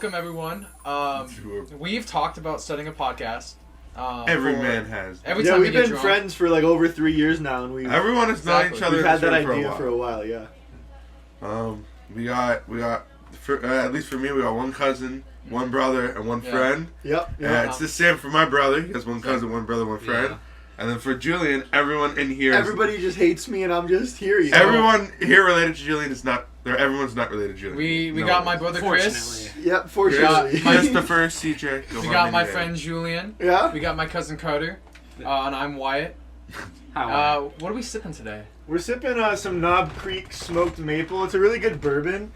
welcome everyone. We've talked about starting a podcast. Every man has. Every time we've been friends for like over 3 years now, and everyone has known each other. We've had that idea for a while, yeah. We got at least for me, we got one cousin, one brother, and one friend. Yep. It's the same for my brother. He has one cousin, one brother, one friend. Yeah. And then for Julian, everyone in here. Everybody just hates me, and I'm just here. You know? Everyone here related to Julian is not. Everyone's not related to Julian. We got my brother Chris. Yep, fortunately. Christopher, CJ. We got my friend Julian. Yeah. We got my cousin Carter. And I'm Wyatt. Hi. What are we sipping today? We're sipping some Knob Creek smoked maple. It's a really good bourbon.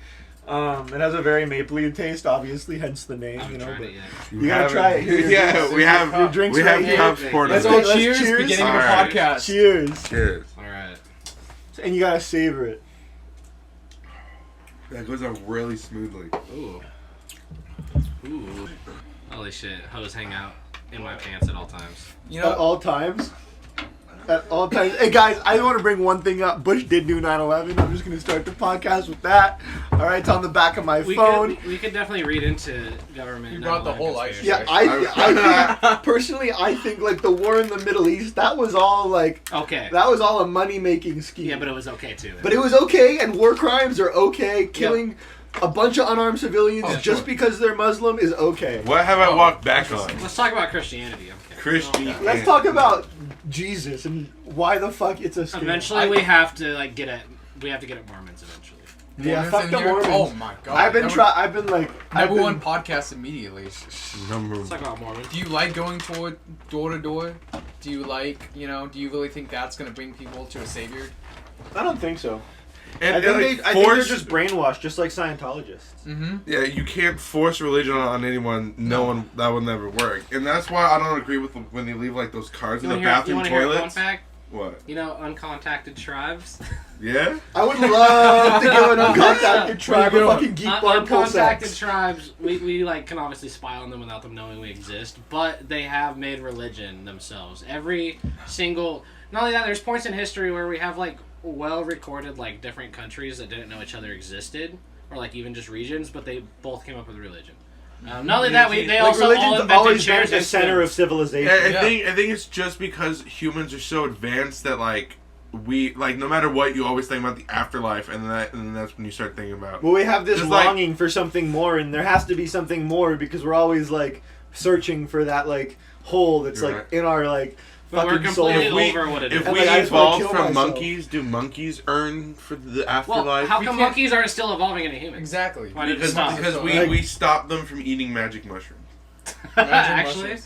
It has a very mapley taste, obviously, hence the name. You know, but you gotta try it. Here, yeah, we have your drinks right here. Cups poured. Let's go. Cheers. Beginning of a podcast. Cheers. Cheers. All right. And you gotta savor it. That goes on really smoothly. Ooh. Holy shit! Hoes hang out in my pants at all times. You know, at all times. At all times. Hey guys, I want to bring one thing up. Bush did do 9/11. I'm just gonna start the podcast with that. All right, it's on the back of my phone. We could definitely read into government. You brought the whole life. Yeah, I think, personally, I think like the war in the Middle East, that was all like that was all a money making scheme. Yeah, but it was okay too. But it was okay, and war crimes are okay. Killing a bunch of unarmed civilians just because they're Muslim is okay. What have I walked back on? Let's talk about Christianity. Christianity. Let's talk about Jesus and why the fuck it's a scam. Eventually, we have to like get at Mormons eventually. Yeah, fuck the Mormons. Oh my god. I've been number one podcast immediately. Let's talk about Mormons. Do you like going door to door? Do you like, do you really think that's going to bring people to a savior? I don't think so. And I think they're just brainwashed, just like Scientologists. Mm-hmm. Yeah, you can't force religion on anyone. No one, that will never work. And that's why I don't agree with when they leave like those cards in the bathroom toilets. Hear a fun fact? What? You know, uncontacted tribes. Yeah. I would love to give an uncontacted tribe a fucking geek bar pull sex. Uncontacted tribes, we like can obviously spy on them without them knowing we exist, but they have made religion themselves. Every single. Not only that, there's points in history where we have like well recorded like different countries that didn't know each other existed, or like even just regions, but they both came up with religion. Not only that, they also all invented chairs the center of civilization. I think it's just because humans are so advanced that like we like no matter what, you always think about the afterlife, and then that's when you start thinking about. Well, we have this longing for something more, and there has to be something more because we're always like searching for that like hole that's like in our like. But we're completely over what it is. If we evolved from monkeys, do monkeys earn for the afterlife? Well, how come monkeys aren't still evolving into humans? Exactly. Why did it stop? Because we stopped them from eating magic mushrooms. Actually?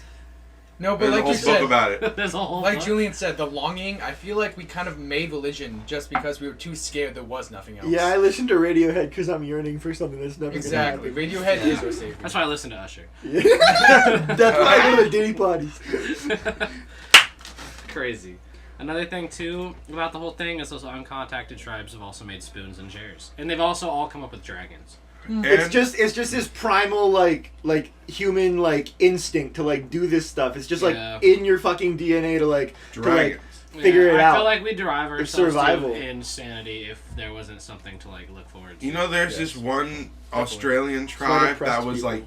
No, but like you said, book about it. There's a whole like book. Julian said, the longing, I feel like we kind of made religion just because we were too scared there was nothing else. Yeah, I listen to Radiohead because I'm yearning for something that's never going to happen. Exactly. Radiohead is our savior. That's why I listen to Usher. Yeah. That's why I go to the Diddy parties. Crazy. Another thing too about the whole thing is those uncontacted tribes have also made spoons and chairs, and they've also all come up with dragons. It's just this primal like human like instinct to like do this stuff. It's just like in your fucking DNA to like figure it out. I feel like we derive ourselves to insanity if there wasn't something to like look forward to. You know, there's this one Australian tribe that was like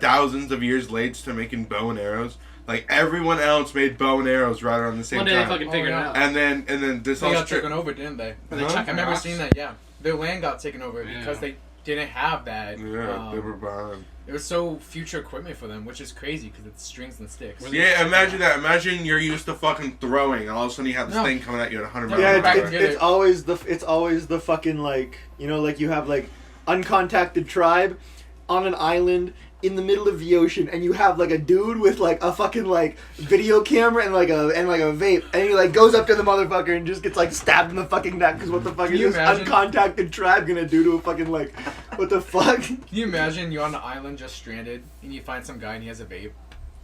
thousands of years late to making bow and arrows. Like everyone else made bow and arrows right around the same time. One day they fucking figured it out. And then this they got taken over, didn't they? I remember seeing that. Yeah, their land got taken over because they didn't have that. Yeah, they were behind. It was so future equipment for them, which is crazy because it's strings and sticks. Yeah, imagine that. Imagine you're used to fucking throwing, and all of a sudden you have this thing coming at you at 100 miles an hour. It's always the fucking like like you have like uncontacted tribe on an island in the middle of the ocean, and you have like a dude with like a fucking like video camera and like a vape, and he like goes up to the motherfucker and just gets like stabbed in the fucking neck because what the fuck is this uncontacted tribe gonna do to a fucking like what the fuck? Can you imagine you're on an island just stranded and you find some guy and he has a vape?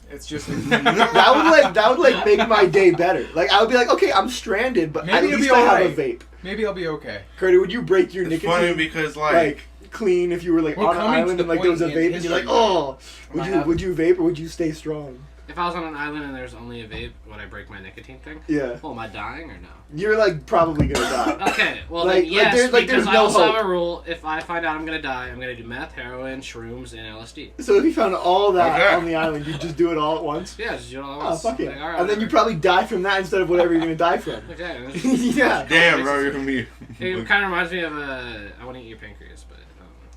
It's just that would like make my day better. Like I would be like, okay, I'm stranded, but maybe at least I have a vape. Maybe I'll be okay. Carter, would you break your nicotine? It's funny because like clean if you were like on an island and like there was a vape and you're like, oh, would you vape or would you stay strong? If I was on an island and there's only a vape, would I break my nicotine thing? Yeah. Well, am I dying or no? You're like probably gonna die. Okay, well Like- then yes, like because there's I no also hope. have a rule. If I find out I'm gonna die, I'm gonna do meth, heroin, shrooms, and LSD. So if you found all that Okay. on the island, you'd just do it all at once? Yeah, just do it all at Oh, once. fuck it. Like, all right, And then you whatever. probably die from that instead of whatever you're gonna die from. Okay. Yeah. Damn, bro, you're gonna be. It kind of reminds me of I want to eat your pancreas, but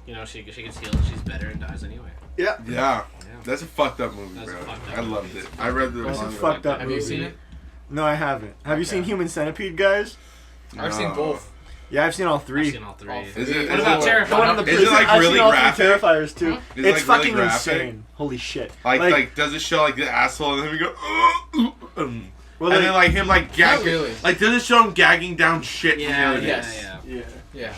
you know she gets healed, she's better and dies anyway. Yeah. Yeah. That's a fucked up movie, That's a bro. fucked up I loved movie. it. I read the That's a manga. fucked up Have movie. you seen it? No, I haven't. Have you Okay. seen Human Centipede, guys? I've seen both. Yeah, I've seen all I've three. seen all three. All Is it? What is about it- Terrifier? The one in the Is it, prison. like, I've really seen all graphic? three Terrifiers too. Is it, It's like, really fucking graphic? insane. Holy shit. Like, does it show like the asshole and then we go, well, and then like him like gagging, really. like does it show him gagging down shit? Yeah, from yeah, the- yeah. yeah. Yeah.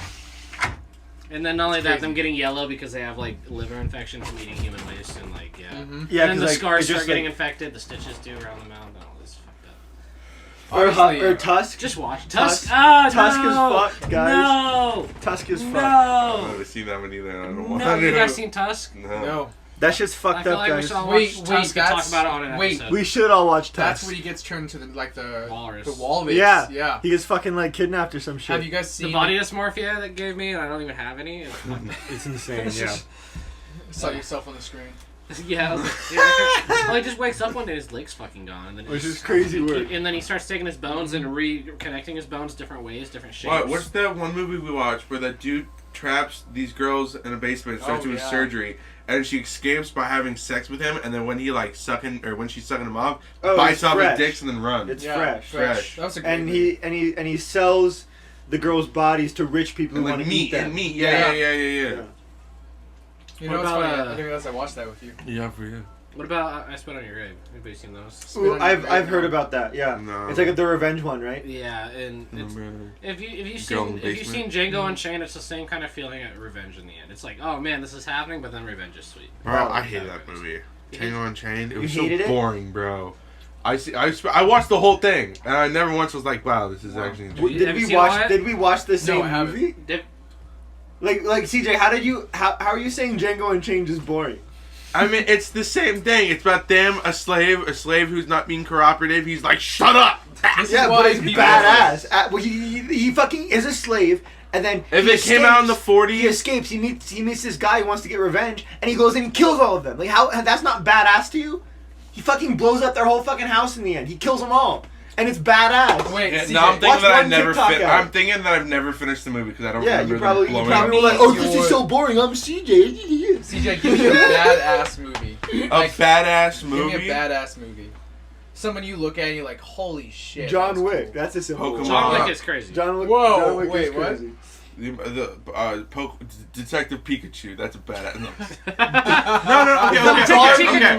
And then not only that, crazy. them getting yellow because they have like liver infection from eating human waste and like Yeah, Mm-hmm. and then 'cause, the like, scars it's just, start getting like- infected, the stitches do around the mouth, and all this fucked up. Or Tusk. Just watch Tusk. Tusk. Ah, Tusk no! is fucked, guys. No, Tusk is fucked. I've no, never seen that one either. I don't want no. to. You guys seen Tusk? No. That shit's I fucked feel up, like we guys. should all Wait, watch wait, Tusk and talk that's- about it on an wait. episode. We should all watch Tusk. That's when he gets turned to the Walrus. The walrus. Yeah. Yeah. He gets fucking like kidnapped or some shit. Have you guys seen the body dysmorphia that gave me, and I don't even have any. It's fucked up. It's insane. It's Yeah. just- Saw yourself on the screen. Yeah, I was like, yeah, well, he just wakes up one day, his leg's fucking gone, and then Which he's- is crazy work. And then he starts taking his bones and reconnecting his bones different ways, different shapes. What? What's that one movie we watched where that dude traps these girls in a basement and starts Oh, doing yeah. surgery, and she escapes by having sex with him, and then when he like when she's sucking him off, Oh, bites it's off fresh. his dicks and then runs. It's Yeah, fresh. That was a great And movie. he sells the girls' bodies to rich people and who want like to eat meat them. and meat. Yeah. Yeah. You know What what's about, funny? uh, I didn't realize I watched that with you. Yeah, for you. What about I Spit on Your Grave? Anybody seen those? Ooh, I've Right heard now. about that. Yeah. No. It's like the revenge one, right? Yeah, and it's, Remember? if you've Girl in seen the basement? Django Unchained, it's the same kind of feeling at Revenge in the end. It's like, oh man, this is happening, but then Revenge is sweet. Bro, Oh, I hated yeah. that movie. You Tango Unchained. It You was so hated it? boring, bro. I watched the whole thing, and I never once was like, "Wow, this is Wow. actually." W- interesting. Have Did you we seen watch? Wyatt? Did we watch the same I haven't. movie? Dip- Like CJ, how are you saying Django Unchained is boring? I mean, it's the same thing. It's about them, a slave who's not being cooperative. He's like, "Shut up!" This Yeah, is but why it's people- badass. Well, he fucking is a slave, and then If he it came out in the escapes. 40s, He escapes. He meets this guy who wants to get revenge, and he goes in and kills all of them. Like how? That's not badass to you? He fucking blows up their whole fucking house in the end. He kills them all, and it's badass. Wait, Yeah, CJ, no, I'm thinking watch that I one never. TikTok out. I'm thinking that I've never finished the movie because I don't Yeah, remember you probably them blowing were up. like, oh, this Your- is so boring. I'm CJ. CJ, give me a badass movie. A Like, badass give movie. me a badass movie. Someone you look at and you're like, holy shit. John that's Wick. cool. That's a simple Pokemon. one. John Wow. Wick is crazy. John Wick. Whoa, John Wick wait, is what? crazy. Detective Pikachu. That's a badass. No,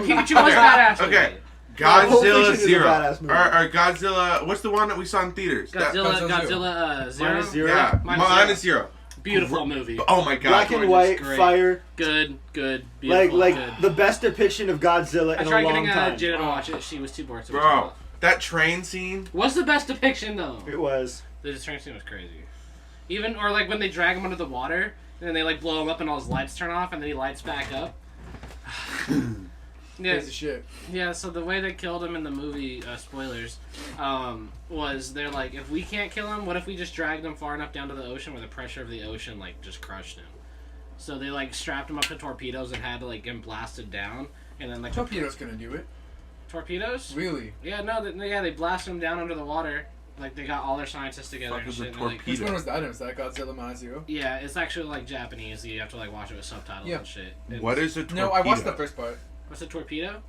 Pikachu was badass. Okay. movie. Pulp Godzilla Fiction is a Zero. badass movie. Or Godzilla. What's the one that we saw in theaters? Godzilla Zero. Minus Zero. Yeah, Minus Zero. Beautiful movie. Oh my god. Black and Gorgeous, white, great. fire. Good, beautiful. Like good. the best depiction of Godzilla I in a tried long getting time. Jada to watch it. She was too bored. So Bro, that train scene. what's the best depiction though? It was. The train scene was crazy. Even or like when they drag him under the water and then they like blow him up and all his lights turn off and then he lights back up. Yeah, Crazy shit. yeah. So the way they killed him in the movie, spoilers, was they're like, if we can't kill him, what if we just dragged him far enough down to the ocean where the pressure of the ocean like just crushed him? So they like strapped him up to torpedoes and had to like get him blasted down, and then like Torpedo's gonna do it. torpedoes. Really? Yeah, no, they blasted him down under the water. Like they got all their scientists together Fuck and is shit. a And they're like, torpedo? Which one was that? Was that Godzilla Minus Zero? yeah, it's actually like Japanese. So you have to like watch it with subtitles Yeah. and shit. And What is a torpedo? No, I watched the first part. What's a torpedo?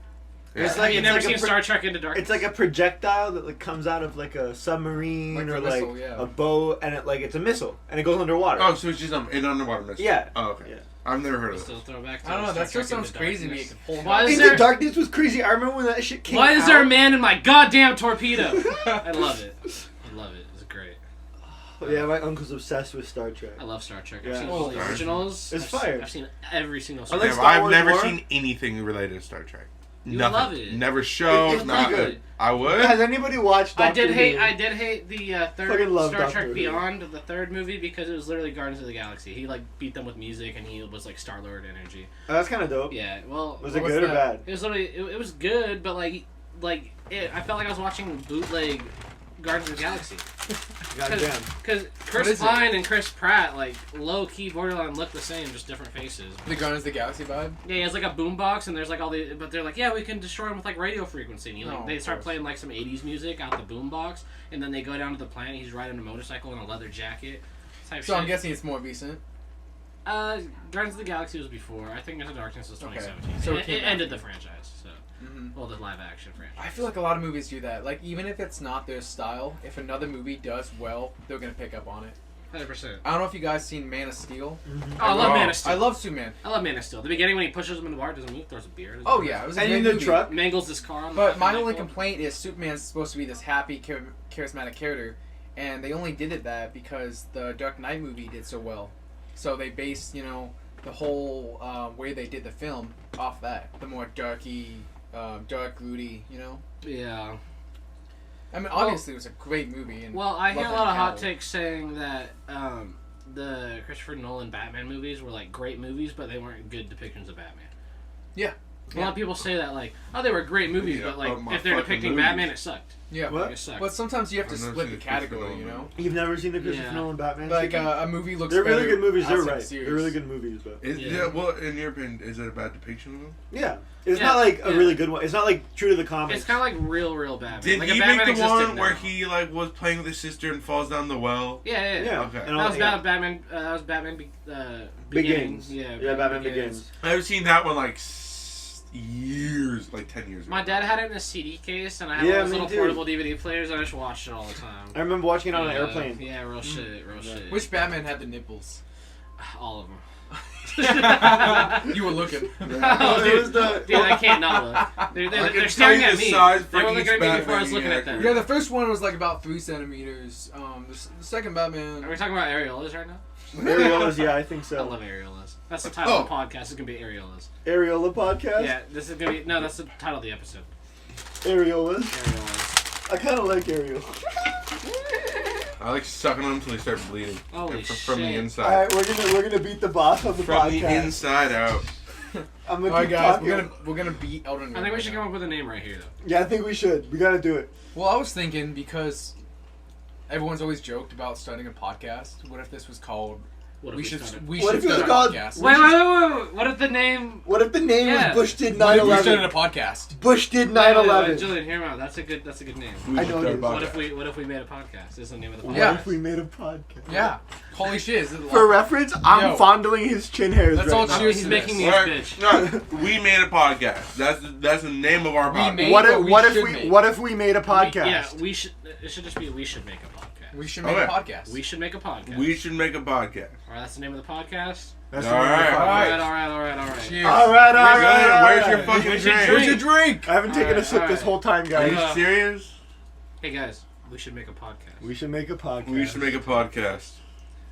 Yeah. It's like- You've it's never like a seen pro- Star Trek Into Darkness? It's like a projectile that like comes out of like a submarine Like or a like missile, yeah. a boat, and it's a missile, and it goes underwater. Oh, so it's just an underwater missile. Yeah. Oh, okay. Yeah. I've never heard of Still it. throwback to I don't know. Star That still Trek Into sounds crazy to me. Darkness. It could hold Why on. is Into there- Darkness was crazy. I remember when that shit came Why out. is there a man in my goddamn torpedo? I love it. I love it. It's great. Yeah, my uncle's obsessed with Star Trek. I love Star Trek. I've Yeah. seen all the Oh, originals. It's I've fire. I've seen every single I Star like Trek. Star I've Wars never more. seen anything related to Star Trek. You Nothing. would love it. Never shows. It's Not pretty good. I would. Has anybody watched I Doctor did hate Who? the third Fucking love Star Doctor Trek Who. Beyond, the third movie, because it was literally Guardians of the Galaxy. He like beat them with music, and he was like Star-Lord energy. Oh, that's kind of dope. Yeah, well, Was it what's good or that? bad? it was literally it was good, but I felt like I was watching bootleg Guardians of the Galaxy. Goddamn. Because What Chris is it? Pine and Chris Pratt, like, low-key borderline look the same, just different faces. The Guardians of the Galaxy vibe. Yeah, he has like a boombox, and there's like all the, but they're like, yeah, we can destroy him with like radio frequency. And Oh, they of start course. playing like some '80s music out the boombox, and then they go down to the planet. He's riding a motorcycle in a leather jacket. Type So shit. I'm guessing it's more recent. Guardians of the Galaxy was before. I think Into Darkness was 2017. Okay. So it it came ended after. the franchise. So, Mm-hmm. well, the live-action franchise. I feel like a lot of movies do that. Like, even if it's not their style, if another movie does well, they're gonna pick up on it. 100%. I don't know if you guys seen Man of Steel. Oh, I love Oh. Man of Steel. I love Superman. I love Man of Steel. The beginning when he pushes him in the bar, doesn't move, throws a beer. Oh yeah, it was a And great in the movie. truck? Mangles his car. On the But fucking my only nightclub. complaint is Superman's supposed to be this happy, charismatic character, and they only did it that because the Dark Knight movie did so well. So they based, the whole way they did the film off that. The more darky, dark, broody, Yeah. I mean, obviously it was a great movie. And Well, I hear a love lot of Henry hot Cavill. takes saying that the Christopher Nolan Batman movies were like great movies, but they weren't good depictions of Batman. Yeah. A lot of people say that like, oh, they were great movies, Yeah, but like but my if they're fucking depicting movies. Batman, it sucked. Yeah. What? Like, it sucked. But sometimes you have to I've never split seen the the Christopher category, Nolan You've never seen the Christopher Yeah. Nolan Batman? Like shit? a movie looks They're really better good movies. They're outside right. the series. They're really good movies, but Yeah. Well, in your opinion, is it a bad depiction of them? yeah, it's Yeah, not like a yeah. really good one. It's not like true to the comics. It's kind of like real Batman. Did like he if Batman make the existed one now. where he like was playing with his sister and falls down the well? Yeah. Yeah. Okay. And That was yeah. Batman. That was Batman. Begins. Yeah. Yeah, Batman Begins. I've seen that one like years, like 10 years ago. My dad had it in a CD case, and I had Yeah, all those me little too. portable DVD players, and I just watched it all the time. I remember watching it on an Yeah, airplane. Yeah, real shit. Yeah. Which Batman had the nipples? All of them. You were looking. Oh, It was the- dude, I can't not look. They're I can they're staring tell you at the me. size for They were each looking at me before I was Batman, looking yeah, at them. Yeah, the first one was like about 3 centimeters. The second Batman. Are we talking about areolas right now? Areolas, yeah, I think I so. love areolas. That's the title of the podcast. It's gonna be areolas. Areola podcast? Yeah, this is gonna be that's the title of the episode. Areolas. Areolas. I kind of like Ariel. I like sucking them until they start bleeding. Holy From the shit. inside. Alright, we're gonna beat the boss on the From podcast. the inside out. I'm gonna Alright, keep guys, talking. we're gonna beat Elden Ring. I think we right should now. come up with a name right here, though. Yeah, I think we should. We gotta do it. Well, I was thinking because everyone's always joked about starting a podcast. What if this was called? What if We should started- we What should if it was start a called- podcast. Wait. What if the name? What if the name Yeah. was Bush did What if we 9/11? started a podcast? Bush did Wait, 9/11. Julian, hear me out. That's a good name. I know it is. What if we made a podcast? Is the name of the podcast? What Yeah. if we made a podcast? Yeah. Holy shit! Is it For reference, I'm Yo. fondling his chin hairs Let's right all now. cheers He's to making this. me Alright, a bitch. no, we made a podcast. That's the name of our We podcast. made- What But if we what if should we make. what if we made a podcast? Yeah, we should. It should just be we should make a podcast. We should make a Okay. podcast. We should make a podcast. We should make a podcast. All right, that's the name of the podcast. That's All the name of the right. podcast. All right. Cheers. All right, all Good. right. Where's your all right. fucking We should drink? Where's your drink? I haven't taken a Alright, sip this alright. whole time, Are guys. you serious? Hey guys, we should make a podcast. We should make a podcast. We should make a podcast.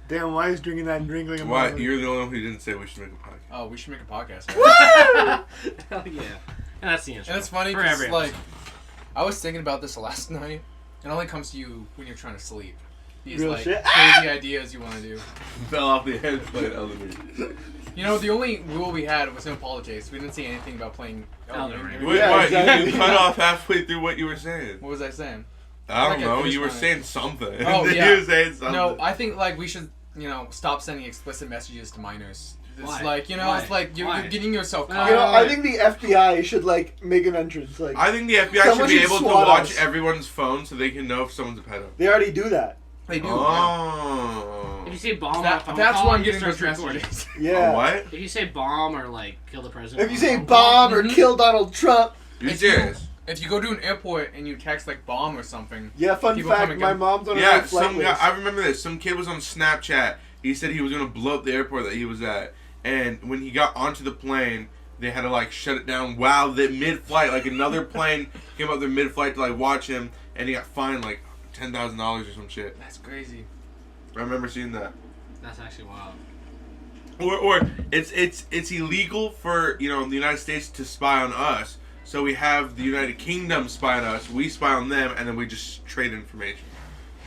Damn, why is drinking that and drinking like a Why? motherfucker? You're the only one who didn't say we should make a podcast. Oh, we should make a podcast. Hell yeah. And that's the answer. And it's funny For because every like, episode. I was thinking about this last night. It only comes to you when you're trying to sleep. These Real like shit. crazy ideas you want to do. Fell off the head playing elevator. You know, the only rule we had was no politics. We didn't say anything about playing Elden Elden Ring. Ring. Wait, Yeah, what? exactly. You cut off halfway through what you were saying. What was I saying? I don't Okay, know. finish You were mine. saying something. Oh, You yeah. were saying something. No, I think like we should, stop sending explicit messages to minors. It's Why? like, Why? it's like you're Why? getting yourself You caught. You know, I think the FBI should like make an entrance. Like I think the FBI Someone should be should able to SWAT watch us. everyone's phone so they can know if someone's a pedo. they already do that. They do. Oh. If you say bomb on a That, phone that's call, why I'm you getting start those recording. messages. Yeah. A what? If you say bomb or like kill the president. If you on a say phone call- bomb or Mhm. kill Donald Trump, You If you- serious? If you go to an airport and you text like bomb or something, yeah. Fun People come fact: and my go. mom's on a Yeah, flight some guy. list. I remember this. Some kid was on Snapchat. He said he was gonna blow up the airport that he was at, and when he got onto the plane, they had to like shut it down. Wow, that mid-flight, like another plane came up there mid-flight to like watch him, and he got fined like $10,000 or some shit. that's crazy. I remember seeing that. That's actually wild. Or it's illegal for the United States to spy on us, So we have the United Kingdom spy on us, we spy on them, and then we just trade information.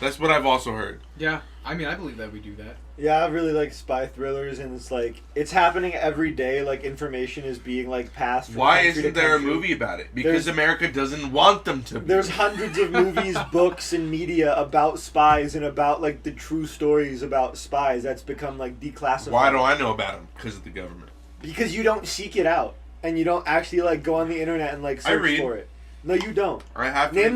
That's what I've also heard. Yeah, I mean, I believe that we do that. Yeah, I really like spy thrillers, and it's like it's happening every day. Like information is being like passed. From Why country to isn't there a country. movie about it? Because America doesn't want them to be. There's hundreds of movies, books, and media about spies and about like the true stories about spies. That's become like declassified. Why do I know about them? Because of the government. Because you don't seek it out, and you don't actually like go on the internet and like search read. for it. No, you don't. I have to Name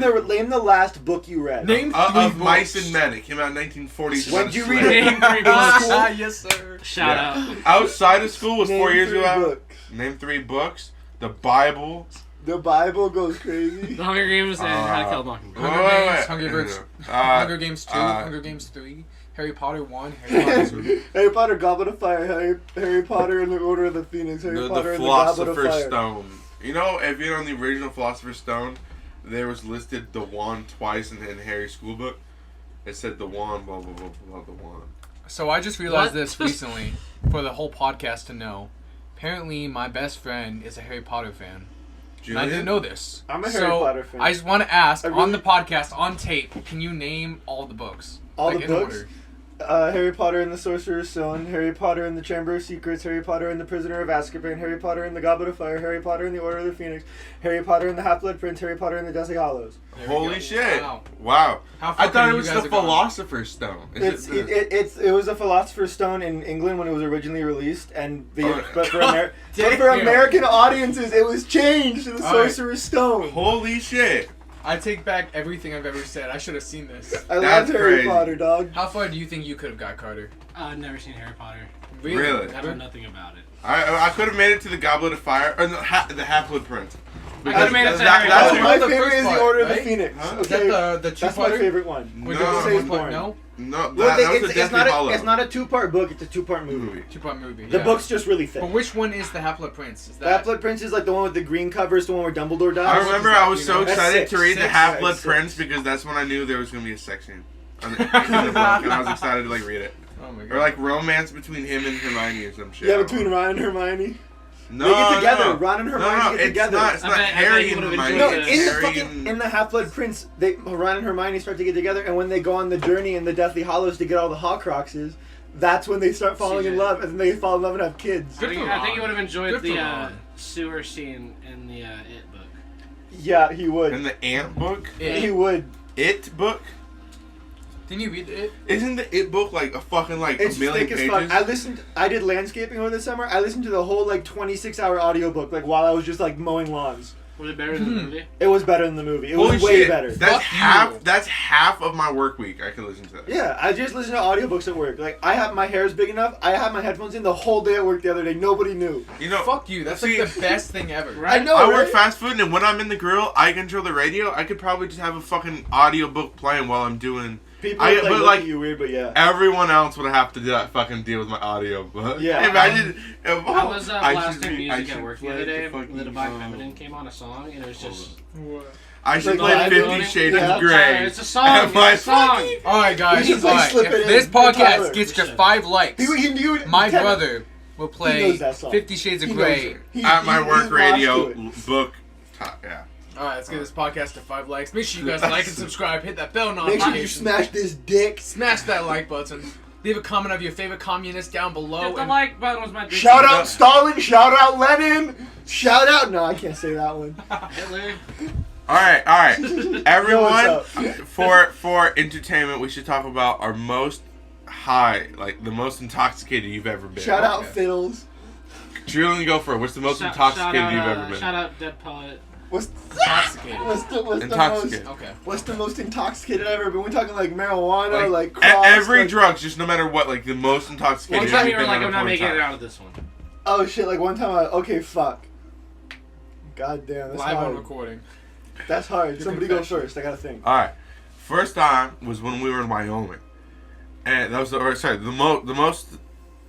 the last book you read. Name of three Mice books. and Men. It came out in 1940. When did you read Name it? 3 books. Yes, sir. Shout out. Outside of school was Name 4 years 3 ago. books. Name 3 books. The Bible. The Bible goes crazy. The Hunger Games and How to Kill a Mockingbird. Hunger Wait, Games, wait. Hunger Games, Uh, Hunger Games 2, uh, Hunger Games 3, Harry Potter 1, Harry Potter 2. Harry Potter, Goblet of Fire, Harry Potter and the Order of the Phoenix, Harry Potter The and the Goblet of Philosopher's Fire. Stone. You know, if you're on the original Philosopher's Stone, there was listed the wand twice in Harry's school book. It said the wand, blah, blah, blah, blah, the wand. So I just realized What? this recently for the whole podcast to know. Apparently, my best friend is a Harry Potter fan. And I didn't know this. I'm a Harry Potter fan. I just want to ask, I on really- the podcast, on tape, can you name all the books? All Like, the in books? order. Harry Potter and the Sorcerer's Stone, Harry Potter and the Chamber of Secrets, Harry Potter and the Prisoner of Azkaban, Harry Potter and the Goblet of Fire, Harry Potter and the Order of the Phoenix, Harry Potter and the Half-Blood Prince, Harry Potter and the Deathly Hallows. There we Holy go. shit. Wow. Wow. How far I thought could it you was guys the have gone? Philosopher's Stone. It was a Philosopher's Stone in England when it was originally released, and Oh, but for damn. American audiences, it was changed to the All right. Sorcerer's Stone. Holy shit. I take back everything I've ever said. I should have seen this. I love That's Harry crazy. Potter, dog. How far do you think you could have got, Carter? I've never seen Harry Potter. Really? I know Never? nothing about it. I could have made it to the Goblet of Fire, or the Half-Blood Prince. I could have made it to That- Harry that's Oh, Potter. my the favorite first is the part, Order of right? the Phoenix. Huh? Is Okay, that the that's my two-parter? favorite one. Wait, No, the Say first part, born. no? No, Well, that was the Deathly Hollow. it's not a two-part book; it's a two-part movie. movie. Two-part movie. The yeah. book's just really thick. But which one is the Half-Blood Prince? Is The that... Half-Blood Prince is like the one with the green cover. It's the one where Dumbledore dies. I remember I was You so know? That's excited six. to read the Six, Half-Blood right, Prince six. because that's when I knew there was going to be a sex scene. In the book, and I was excited to like read it. Oh my god. Or like romance between him and Hermione or some shit. Yeah, I don't between know. Ron and Hermione. No, They get together. No. Ron and Hermione no, get it's together. Not, it's I not bet- I bet Harry you and would've Hermione. No, enjoyed in the Harry fucking and- in the Half-Blood Prince, Ron and Hermione start to get together, and when they go on the journey in the Deathly Hallows to get all the Horcruxes, that's when they start falling in CJ. love, and then they fall in love and have kids. Good for I think Ron. you would have enjoyed Good the for Ron. sewer scene in the It book. Yeah, he would. And the Ant book? He would. It book? Didn't you read it? Isn't the It book like a fucking like It's a million thick as pages? fuck. I did landscaping over the summer. I listened to the whole like 26-hour audiobook like while I was just like mowing lawns. Was it better than the movie? It was better than the movie. It Holy was way shit. better. That's Fuck half. you. That's half of my work week. I can listen to that. Yeah, I just listen to audiobooks at work. Like I have my hair's big enough. I had my headphones in the whole day at work the other day. Nobody knew. You know, Fuck you. That's see, like the best thing ever. Right? I know. I right? work fast food, and when I'm in the grill, I control the radio. I could probably just have a fucking audiobook playing while I'm doing. People I- would, but, look like, at you weird, but yeah. Everyone else would have to do that fucking deal with my audiobook. Yeah. Imagine. If, I was I blasting should- I music should at work the play other day. fucking The Divine song. Feminine came on a song, and it was just. I should Like, play live 50 Shades yeah. of Grey. It's a song. And my It's a song. fucking- Alright, guys. You should, like, alright, slip if it in this for podcast Tyler. gets to You should. 5 likes, my Ten- brother will He play knows that song. 50 Shades of He knows Grey. it. He- At my he- work he's radio lost to it. book. Yeah. Alright, let's get this podcast to 5 likes. Make sure you guys like and subscribe. Hit that bell Make sure you notification. smash this dick. Smash that like button. Leave a comment of your favorite communist down below. Hit the and- like button was my dick. Shout out Stalin. Shout out Lenin. Shout out. No, I can't say that one. Hitler. All right. Everyone, Yo, what's for entertainment, we should talk about our most high, like the most intoxicated you've ever been. Shout out Okay. Fiddles. Julian, go for it. What's the most Shout intoxicated out, you've ever been? Shout out Dead Poet. What's Intoxicated. Intoxicated. Okay. What's the most intoxicated I've ever been? We're talking like marijuana, like E- cross, every like, drugs, just no matter what, like the most One intoxicated time you've you were been like, at a I'm not point in making it time. out of this one. Oh shit! Like one time, okay, fuck. God damn, that's Live on hard. recording. That's hard. Your Somebody go confession. first. I gotta think. All right, first time was when we were in Wyoming, and that was the most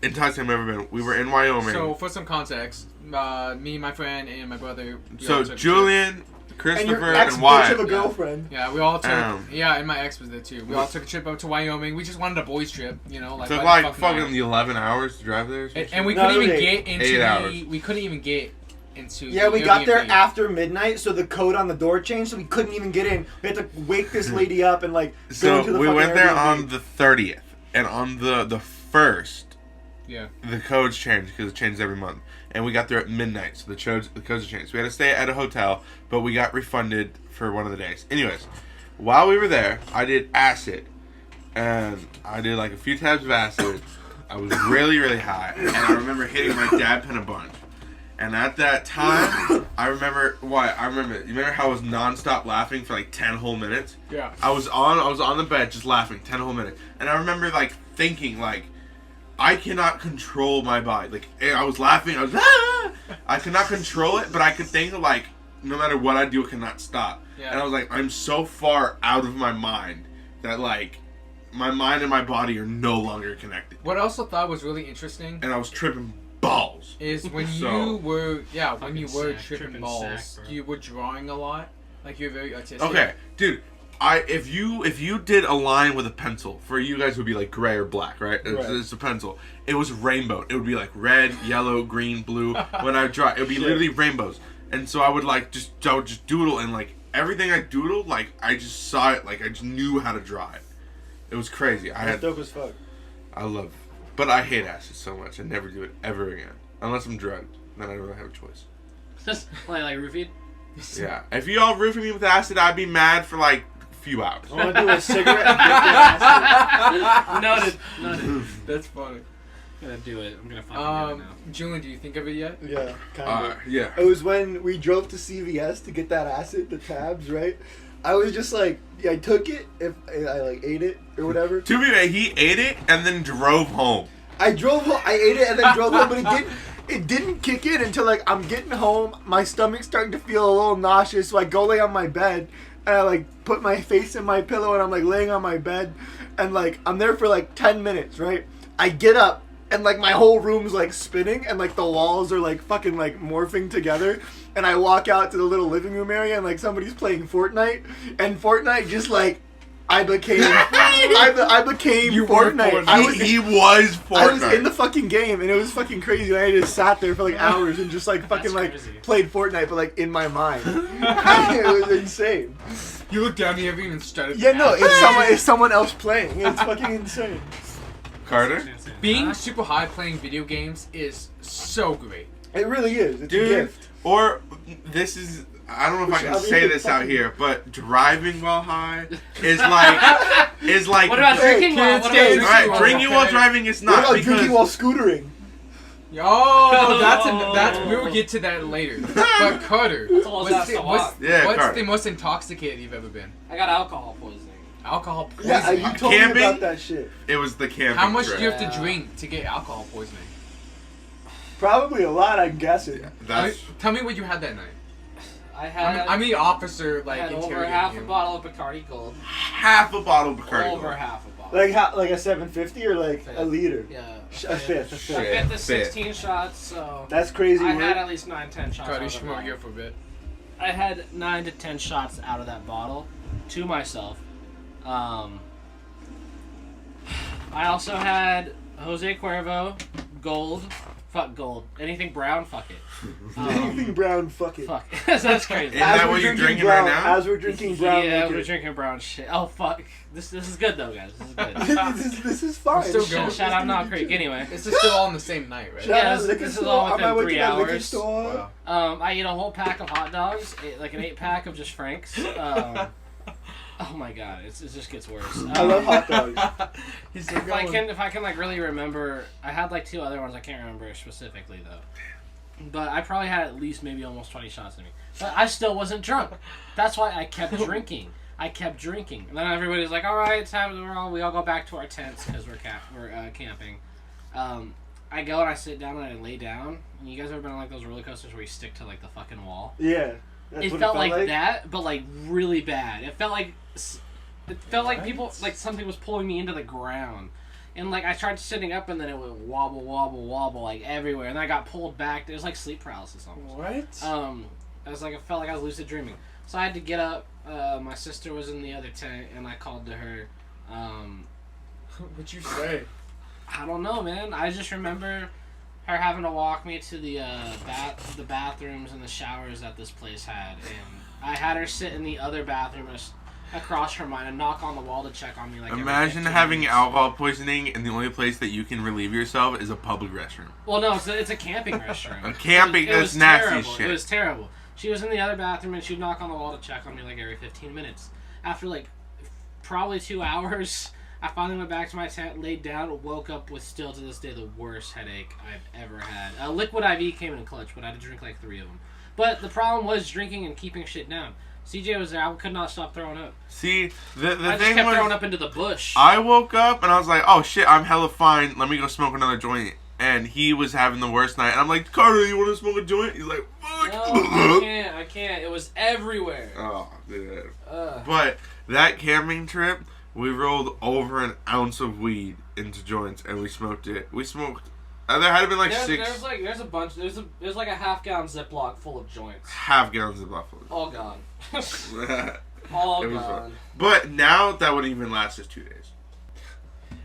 intoxicated I've ever been. We were in Wyoming. So, for some context, me, my friend, and my brother. we So all took a Julian, And Christopher, your ex and bitch Wyatt. of a girlfriend. trip. Yeah, we all took. Um, yeah, and my ex was there too. We all took a trip up to Wyoming. We just wanted a boys' trip, you know, like. Took by the like fucking 11 hours to drive there. or some And shit. we No, couldn't it even was get into 8 the. hours. We couldn't even get into. Yeah, the we got there Airbnb. after midnight, so the code on the door changed, so we couldn't even get in. We had to wake this lady up and like go So into the we fucking went there Airbnb. on the 30th, and on the 1st, Yeah. the codes changed because it changes every month. And we got there at midnight, so the codes changed. We had to stay at a hotel, but we got refunded for one of the days. Anyways, while we were there, I did acid, and I did like a few tabs of acid. I was really, really high, and I remember hitting my dab pen a bunch. And at that time, I remember why. You remember how I was nonstop laughing for like 10 whole minutes? Yeah. I was on the bed just laughing 10 whole minutes, and I remember like thinking like, I cannot control my body. Like, I was laughing. I was, ah! I could not control it, but I could think, like, no matter what I do, it cannot stop. Yeah. And I was like, I'm so far out of my mind that, like, my mind and my body are no longer connected. What I also thought was really interesting And I was tripping balls. is when So- you were Fucking tripping tripping balls, sack, bro. you were drawing a lot. Like you're very artistic. Okay, dude. If you did a line with a pencil, for you guys it would be like gray or black, right? It's a pencil. It was rainbow. It would be like red, yellow, green, blue. When I draw, it would be literally rainbows. And so I would just doodle, and like everything I doodled, like I just saw it, like I just knew how to draw it. It was crazy. That's dope as fuck. But I hate acid so much. I never do it ever again, unless I'm drugged. Then I don't really have a choice. Just like roofied. Yeah. If you all roofing me with acid, I'd be mad for like a few hours. I want to do a cigarette and dip in acid. Noted. That's funny. I'm gonna do it. I'm gonna fucking do it now. Julian, do you think of it yet? Yeah, kind of. Yeah. It was when we drove to CVS to get that acid, the tabs, right? I was just like, I took it, if I like ate it or whatever. To be fair, he ate it and then drove home. I drove home, I ate it and then drove home, but it didn't kick in until like I'm getting home, my stomach's starting to feel a little nauseous, so I go lay on my bed and I like put my face in my pillow and I'm like laying on my bed and like I'm there for like 10 minutes, right? I get up and like my whole room's like spinning and like the walls are like fucking like morphing together, and I walk out to the little living room area and like somebody's playing Fortnite, and Fortnite just like I became You were Fortnite. Fortnite. He was Fortnite. I was in the fucking game and it was fucking crazy. I just sat there for like hours and just like fucking like crazy. played Fortnite, but like in my mind. It was insane. You look down, you haven't even started. Yeah, no, it's someone else playing. It's fucking insane. Carter? Being super high playing video games is so great. It really is. It's a Dude, gift. or this is, I don't know if I can say this out here, but driving while high is like What about drinking while? kids What get- about Alright, while- drinking while driving is What not, about because drinking while scootering? Oh, that's we'll get to that later. But Carter, all what's, that's the, a what's, lot. Yeah, what's Carter. the most intoxicated you've ever been? I got alcohol poisoning. Alcohol poisoning. Yeah, you told me Camping? about that shit. it was the camping How much trip. do you have to Yeah. drink to get alcohol poisoning? Probably a lot, I'm guessing. That's, Tell me what you had that night. I had, I'm the officer, I like, had over interrogating half you. a bottle of Bacardi Gold. half a bottle of Bacardi. Over Gold. half a bottle. Like how, like a 750 or like a liter? Yeah. A fifth. I Shit. fit the Fifth. 16 shots, so That's crazy. I work. had at least 9-10 shots. Carter, out you of should that come over bottle. here for a bit. I had 9 to 10 shots out of that bottle to myself. I also had Jose Cuervo, Gold. Fuck Gold. Anything brown, fuck it. Anything brown, fuck it. Fuck. That's crazy. Isn't that what you're drinking right now? As we're drinking brown Yeah, liquor. we're drinking brown shit. Oh fuck. This is good though, guys. This is good. this is fine. Still going. Shout out Knob Creek. Anyway, This is still all in the same night, right? Shout Yeah, out this- liquor this is store. all On within my way 3 to that liquor hours. store. Wow. I ate a whole pack of hot dogs, like an 8-pack of just Frank's. Oh my god, it just gets worse. I love hot dogs. He's still If I going. can like really remember, I had like 2 other ones I can't remember specifically though. But I probably had at least maybe almost 20 shots in me. But I still wasn't drunk. That's why I kept drinking. And then everybody's like, "All right, it's time. We all go back to our tents because we're camping." I go and I sit down and I lay down. And you guys ever been on like those roller coasters where you stick to like the fucking wall? Yeah. That's It what felt like that, but like really bad. It felt like people like something was pulling me into the ground, and like I tried sitting up, and then it would wobble like everywhere, and then I got pulled back. There's like sleep paralysis almost. What? I was like, I felt like I was lucid dreaming. So I had to get up. My sister was in the other tent, and I called to her. What'd you say? I don't know, man. I just remember her having to walk me to the the bathrooms and the showers that this place had, and I had her sit in the other bathroom across from mine and knock on the wall to check on me. Like Imagine having alcohol poisoning and the only place that you can relieve yourself is a public restroom. Well, no, it's a camping restroom. A camping, it was that's nasty terrible. shit. It was terrible. She was in the other bathroom and she'd knock on the wall to check on me like every 15 minutes. After like probably 2 hours, I finally went back to my tent, laid down, woke up with still to this day the worst headache I've ever had. Liquid IV came in clutch, but I had to drink like 3 of them. But the problem was drinking and keeping shit down. CJ was there. I could not stop throwing up. See, the I thing just kept was, throwing up into the bush. I woke up and I was like, oh shit, I'm hella fine. Let me go smoke another joint. And he was having the worst night. And I'm like, Carter, you want to smoke a joint? He's like, fuck. No, I can't. It was everywhere. Oh, dude. But that camping trip, we rolled over an ounce of weed into joints and we smoked it. We smoked. There had been like six. There's a bunch. There's like a half-gallon Ziploc full of joints. Half gallons of buffalo. All gone. All All was gone. fun. But now that wouldn't even last us 2 days.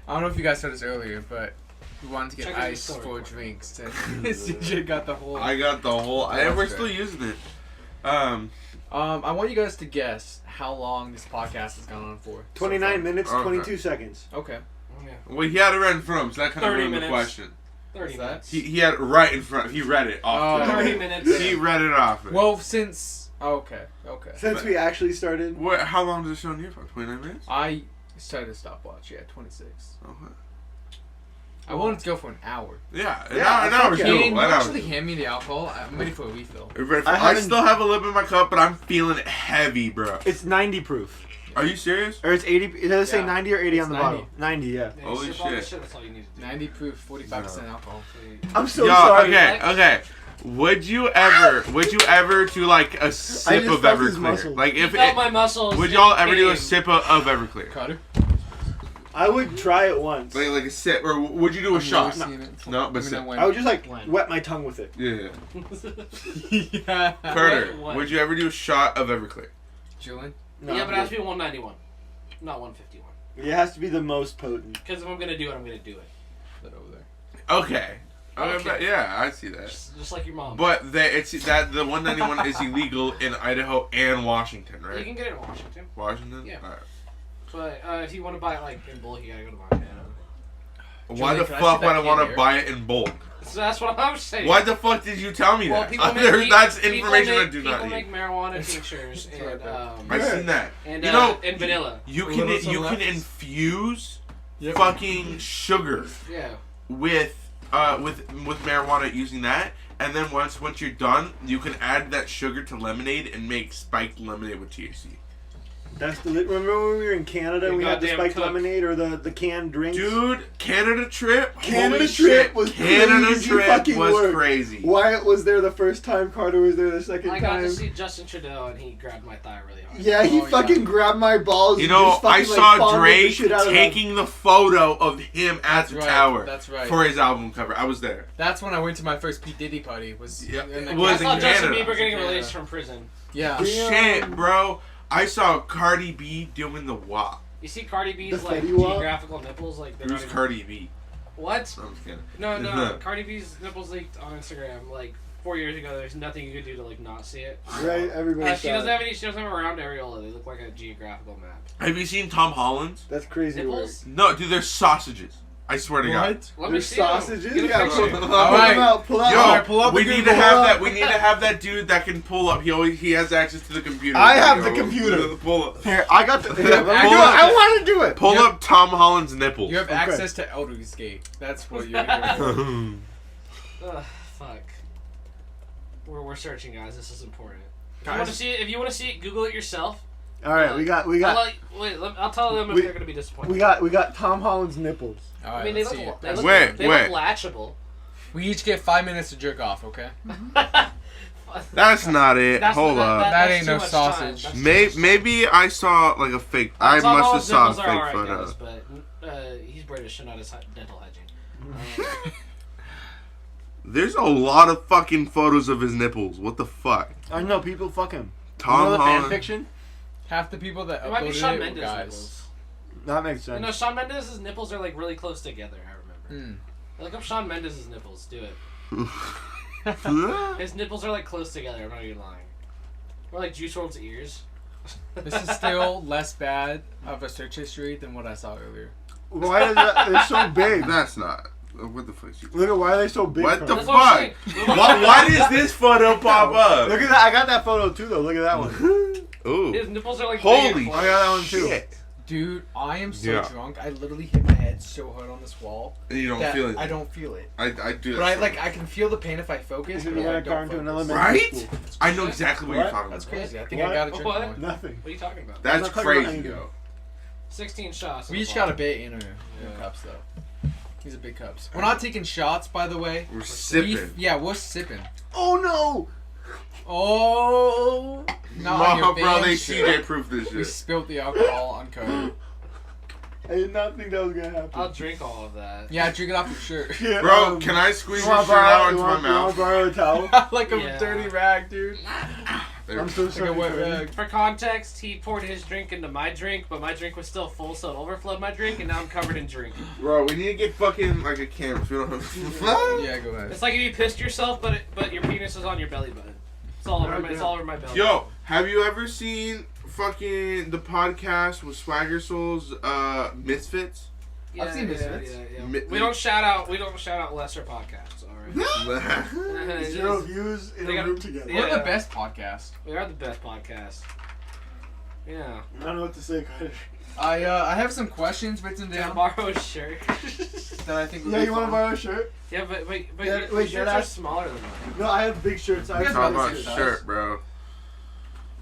I don't know if you guys said this earlier, but we wanted to get Check out the ice story. for drinks. CJ got the whole. I got the whole. That's We're right. still using it. I want you guys to guess how long this podcast has gone on for. 29 minutes, Okay. 22 seconds. Okay. Yeah. Well, he had it right in front of him, so that kind of 30 ruined the minutes. question. 30 What's that? minutes. He had it right in front. He read it off. Oh. 30 minutes. He read it off. Well, since okay. Since we actually started. What? How long does it show on your phone? 29 minutes. I started a stopwatch. Yeah, 26. Okay. I wanted to go for an hour. Yeah, an Yeah, hour's fuck cool. yeah. Can you An hour's actually cool. hand me the alcohol? I'm ready for a refill. I haven't- still have a lip in my cup, but I'm feeling it heavy, bro. It's 90 proof. Are you serious? Or it's 80. Does it say Yeah. 90 or 80 It's on the 90. bottle? 90, yeah. Yeah, Holy sip all the shit. That's all you need to do. 90 proof, 45% alcohol. I'm so Yo, sorry. okay. Would you ever do like a sip just of felt his Everclear? muscles. Like You if felt it, my muscles. would in y'all ever do a pain. sip of Everclear? Carter? I would try it once. Like a sip, or would you do a shot? Never seen it. No, but Let me know sip. when. I would just like When? wet my tongue with it. Yeah. yeah. Carter, What? would you ever do a shot of Everclear? Julian? No, Yeah, I'm but it has good. to be 191, not 151. It has to be the most potent. Because if I'm gonna do it, I'm gonna do it. That over there. Okay. Okay. Yeah, I see that. Just like your mom. But the 191 is illegal in Idaho and Washington, You right? can get it in Washington. Washington. Yeah. Alright. But if you want to buy it like in bulk, you gotta go to Montana. Why the Julian, can I fuck see would that I want can to here? buy it in bulk? So that's what I'm saying. Why the fuck did you tell me Well, that? people That's people information I make- do not People make need. marijuana tinctures and I've seen that. and You know, and vanilla. You A can little you can left. infuse Yep. fucking sugar Yeah. with marijuana using that, and then once you're done, you can add that sugar to lemonade and make spiked lemonade with THC. That's the. Remember when we were in Canada and You we had the goddamn spiked cook. lemonade or the canned drinks? Dude, Canada trip. Canada holy trip shit. was Canada crazy trip fucking was work. crazy. Wyatt was there the first time. Carter was there the second I got time. to see Justin Trudeau and he grabbed my thigh really hard. Yeah, he Oh, yeah. fucking grabbed my balls. You and know, just I fucking, like, saw fondled the Drake shit out of them. taking the photo of him at That's the right, tower that's right. for his album cover. I was there. That's when I went to my first P. Diddy party. Was Yeah, in the it was I in saw Justin Canada. Bieber getting Canada. released from prison. Yeah. Damn. Shit, bro. I saw Cardi B doing the WAP. You see Cardi B's The like Fetty Wap? geographical nipples like they're Who's not even- Cardi B? What? No, I'm just kidding. No. Cardi B's nipples leaked on Instagram like 4 years ago. There's nothing you could do to like not see it. Right, everybody. She saw doesn't it. have any. She doesn't have a round areola. They look like a geographical map. Have you seen Tom Holland's? That's crazy work. Nipples? No, dude, they're sausages. I swear to God. What? Let me There's see them. sausages. Get a Yeah, picture. pull Alright. them out. Pull out. Yo, Alright, pull up we the need to Google. have that. We need to have that dude that can pull up. He has access to the computer. I have the Yo, computer. Pull up. Here, I got the. Here, let me Pull do it. up. I want to do it. Pull Yep. up Tom Holland's nipples. You have Okay. access to Elder's Gate. That's what you're here for. Ugh, fuck. We're searching, guys. This is important. If you Guys- want to see it, Google it yourself. All right, we got. I'll tell them if we- they're gonna be disappointed. We got Tom Holland's nipples. Alright, I mean, they let's look, see it. they look, Wait, they wait. look latchable. We each get 5 minutes to jerk off, okay? That's not it. That's- Hold up. That that's ain't too no much sausage. time. That's too much time. Maybe I saw like a fake. I Tom must have Holland's saw a nipples are fake alright, photo. guys, but he's British, so not his dental hygiene. There's a lot of fucking photos of his nipples. What the fuck? I know people fuck him. Tom you know the fan Holland. fiction? Half the people that It might be uploaded Shawn it were Mendes' guys. nipples. That makes sense. No, Shawn Mendes' nipples are like really close together. I remember. Hmm. Look up Shawn Mendes' nipples. Do it. His nipples are like close together. I'm not even lying. Or like Juice WRLD's ears. This is still less bad of a search history than what I saw earlier. Why is that? They're so big. That's not. What the fuck? Look at why are they so big? What the That's what I'm fuck? saying. Why does this photo pop up? Look at that. I got that photo too, though. Look at that one. Ooh. His nipples are like Holy big and I got that one too. shit. Dude, I am so Yeah. drunk. I literally hit my head so hard on this wall And you don't that feel it. I don't feel it. I do But that. I can feel the pain if I focus. This is But when I I got into don't an focus. elementary Right? school. I know exactly what What? you're talking That's about. crazy. I think What? I got a drink What? more. Nothing. What are you talking about? That's I'm not talking about crazy, anything. yo. 16 shots. We each got a bit in our cups though. These are big cups. We're not taking shots, by the way. We're sipping. We're sipping. Oh no! Oh, not on your Bro, they shirt. CJ proof this We shit. spilled the alcohol on Cody. I did not think that was gonna happen. I'll drink all of that. Yeah, drink it off your shirt. Yeah, Bro, can I squeeze you your wanna shirt out into you my want- you wanna mouth? borrow a towel? Like a Yeah. dirty rag, dude. There. I'm so Like a sorry. wet Cody. rag. For context, he poured his drink into my drink, but my drink was still full, so it overflowed my drink, and now I'm covered in drink. Bro, we need to get fucking like a camera. So we don't have... Yeah, go ahead. It's like if you pissed yourself, but your penis is on your belly button. It's all over my, it's all over my belly. Yo, have you ever seen fucking the podcast with Swagger Souls, Misfits? Yeah, I've seen Misfits. We don't shout out lesser podcasts. All right. 0 views in They a got- room together. Yeah. We're the best podcast. We are the best podcast. Yeah. I don't know what to say, Cody. I have some questions written Can I down borrow a shirt? that I think would Yeah, be you want fun. to borrow a shirt? Yeah, but Yeah, your wait, shirts deadass? are smaller than mine. No, I have big shirts. I You have guys How about big this about shit, shirts. shirt, bro?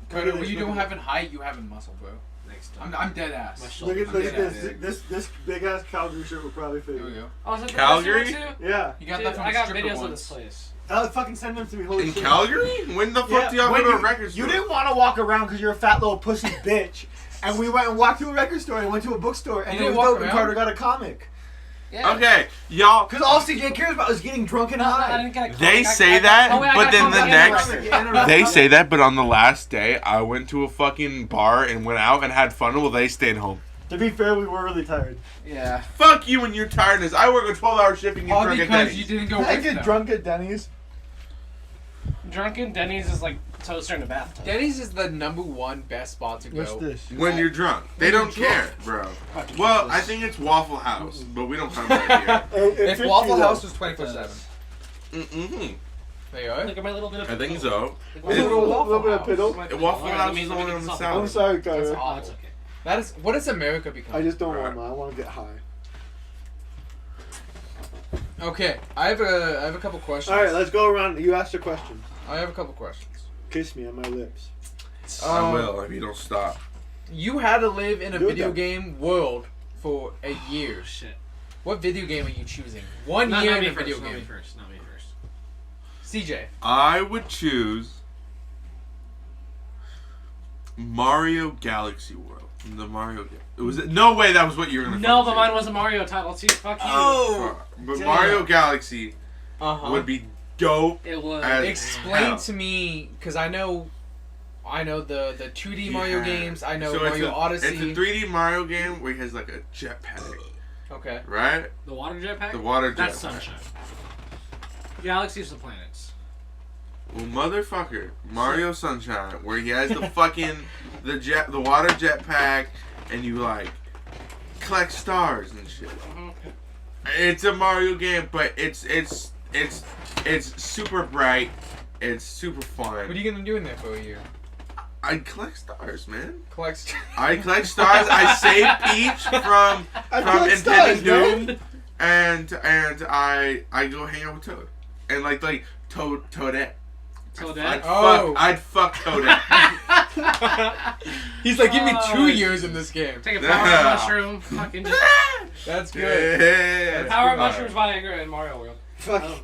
Cody, when you don't have in height, you have in muscle, bro. Next time. I'm dead ass. My Look shoulder. at look at Yeah, this. This big ass Calgary shirt will probably fit There we you. go. Oh, is that the Calgary? place you went to? Yeah. You got Dude, that from I got a stripper videos once. of this place. Fucking send them to me. Holy In shit. Calgary? When the fuck do y'all when go to a you- record store? You didn't want to walk around because you're a fat little pussy bitch. And we went and walked to a record store and went to a bookstore and You it didn't was walk dope and around? Carter got a comic. Yeah. Okay, y'all. Because all CJ cares about is getting drunk and I high. didn't get a They comic. say I that, oh, wait, I but got then a the comic next- and a record. They say that, but on the last day, I went to a fucking bar and went out and had fun while they stayed home. To be fair, we were really tired. Yeah. Fuck you and your tiredness. I work a 12-hour shift and get All drunk at because Denny's. you didn't go I with get them. drunk at Denny's. Drunken Denny's is like toaster in a bathtub. Denny's is the #1 best spot to go. What's this? When you're drunk. They When don't you're care, bro. Well, I think it's Waffle House, but we don't talk about it If Waffle House was 24/7. here. Mm-hmm. There you are. Look at my little bit of I think so. A little bit of piddle. Waffle House is the one on the south. I'm sorry, That's Carter. Oh, awful. it's okay. That is what has America become? I just don't Right. want to. I want to get high. Okay, I have a couple questions. All right, let's go around. You asked a question. I have a couple questions. Kiss me on my lips. I will if you don't stop. You had to live in a Do it video then. game world for a year. Shit. What video game are you choosing? One Not year me in a video first, not me game. first. Not me first. CJ. I would choose Mario Galaxy World. The Mario. Was it? No way. That was what you were gonna. No, fucking but say. mine was a Mario title too. Fuck you. Oh. But damn. Mario Galaxy Uh-huh. would be dope. It was. As Explain hell. to me, because I know the 2D Mario Yeah. games. I know So Mario it's Odyssey. It's a 3D Mario game where he has like a jetpack, Okay. right? The water jetpack? The water jetpack. That's sunshine. Galaxies the planets. Well, motherfucker, Mario Sunshine, where he has the fucking the water jetpack, and you like collect stars and shit. Mhm. It's a Mario game, but it's super bright. It's super fun. What are you gonna do in there for a year? I collect stars, man. Collect. I collect stars. I save Peach from collect impending stars, man. doom, and I go hang out with Toad, and like Toadette. Toadette? Oh. I'd fuck Toadette. He's like, give me Oh, 2 years in this game. Take a power mushroom. Fucking just That's good. Yeah. power mushrooms Viagra in Mario World. Fuck.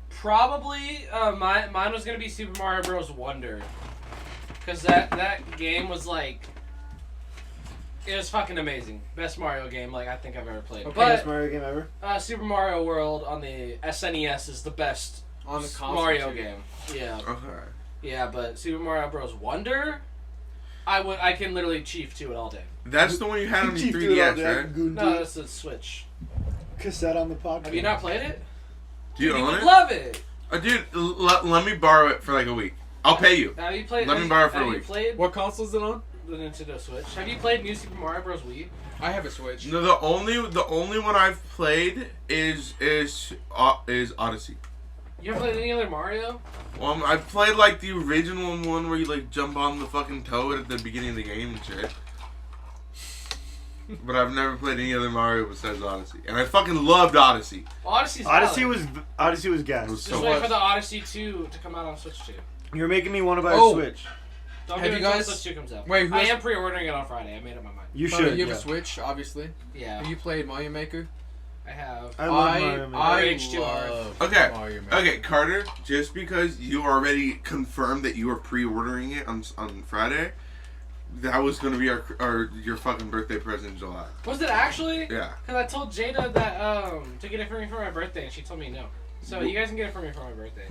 Probably mine was gonna be Super Mario Bros. Wonder, cause that game was like, it was fucking amazing. Best Mario game like I think I've ever played. Okay. Best But Mario game ever. Super Mario World on the SNES is the best On the console, Mario too. game. Yeah, Okay. yeah, but Super Mario Bros. Wonder, I can literally chief to it all day. That's the one you had on your Chief do it all 3DS, day. right? Goon No, do it. that's the Switch. Cassette on the podcast. Have you not played it? Do you own would it? love it. Dude, let me borrow it for like a week. I'll pay you. Have you played? Let me borrow it for a Have you week. played What console is it on? the Nintendo Switch? Have you played New Super Mario Bros. Wii? I have a Switch. No, the only one I've played is Odyssey. You haven't played any other Mario? Well, I played like the original one where you like jump on the fucking toad at the beginning of the game and shit. But I've never played any other Mario besides Odyssey, and I fucking loved Odyssey. Odyssey's Odyssey valid. was gas. It was Just so wait much. for the Odyssey 2 to come out on Switch 2. You're making me want to buy Oh. a Switch. Don't Have do it you until guys- Switch 2 comes out. Wait, who I has- am pre-ordering it on Friday. I made up my mind. You You should. have yeah. a Switch, obviously. Yeah, Have you played Mario Maker? I have. I love Mario Maker. I H2R. love Okay. Mario Maker. Okay, Carter, just because you already confirmed that you were pre-ordering it on Friday, that was going to be your fucking birthday present in July. Was it actually? Yeah. Because I told Jada that to get it for me for my birthday, and she told me no. So you guys can get it for me for my birthday.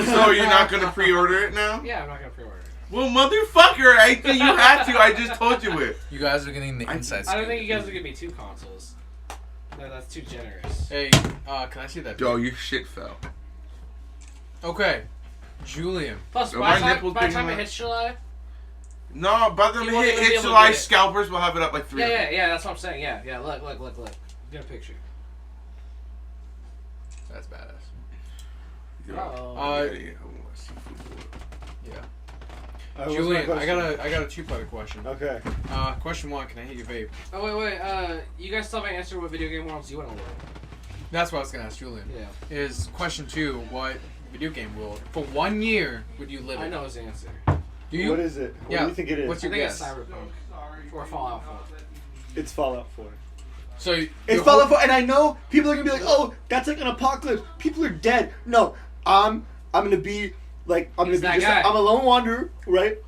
So you're not going to pre-order it now? Yeah, I'm not gonna pre-order it. Well, motherfucker, I think you had to. I just told you it. You guys are getting the inside I don't scoop. think you guys will give me 2 consoles. That's too generous. Hey, can I see that? Yo, your shit fell. Okay, Julian. Plus, Yo, by my the nipples time big it enough. hits July. No, by the time You won't even be hit able to July, get it. scalpers will have it up like 3. Yeah, that's what I'm saying. Yeah, look. Get a picture. That's badass. Uh-oh. Yeah. What's my Julian, I question? got a 2-part question. Okay. Question 1, can I hit your vape? Oh wait. You guys still haven't answered what video game worlds you want to live That's what I was gonna ask Julian. in. Yeah. Is question 2, what video game world for 1 year would you live in? I know his answer. Do you? What is it? What Yeah. do you think it is? What's I your think guess? it's Cyberpunk or Fallout 4. It's Fallout 4. So It's your Fallout whole- 4, and I know people are gonna be like, "Oh, that's like an apocalypse. People are dead." No, I'm gonna be like, He's that guy. I'm a lone wanderer, right?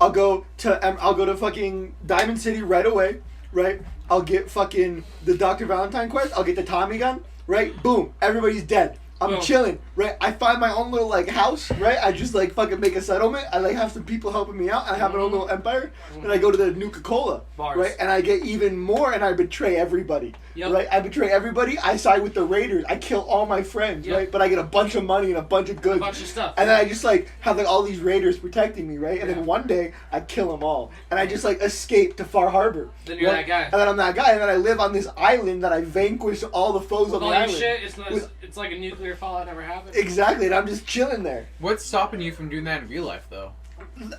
I'll go to fucking Diamond City right away, right? I'll get fucking the Dr. Valentine quest. I'll get the Tommy gun, right? Boom, everybody's dead. I'm Boom. chilling, right? I find my own little like house, right? I just like fucking make a settlement. I like have some people helping me out. I have my own little empire, and I go to the Nuka-Cola, Bars. right? And I get even more, and I betray everybody, Yep. right? I betray everybody. I side with the Raiders. I kill all my friends, Yep. right? But I get a bunch of money and a bunch of goods. A bunch of stuff. And then I just like have like all these raiders protecting me, right? And Yeah. then one day I kill them all, and I just like escape to Far Harbor. Then you're right? that guy. And then I'm that guy, and then I live on this island that I vanquish all the foes With on the all your island. shit, With- it's like a nuclear fallout never happened. Exactly, and I'm just chilling there. What's stopping you from doing that in real life, though?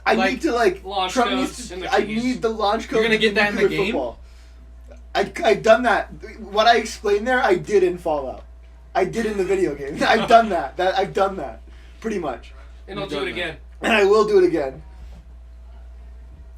I Like, need to like launch Trump codes needs and to, the I keys. need the launch code. You're gonna and get that in the nuclear game? football. I done that. What I explained there, I did in Fallout. I did in the video game. I've done that. I've done that, pretty much. And I'll You've do it done again. And I will do it again.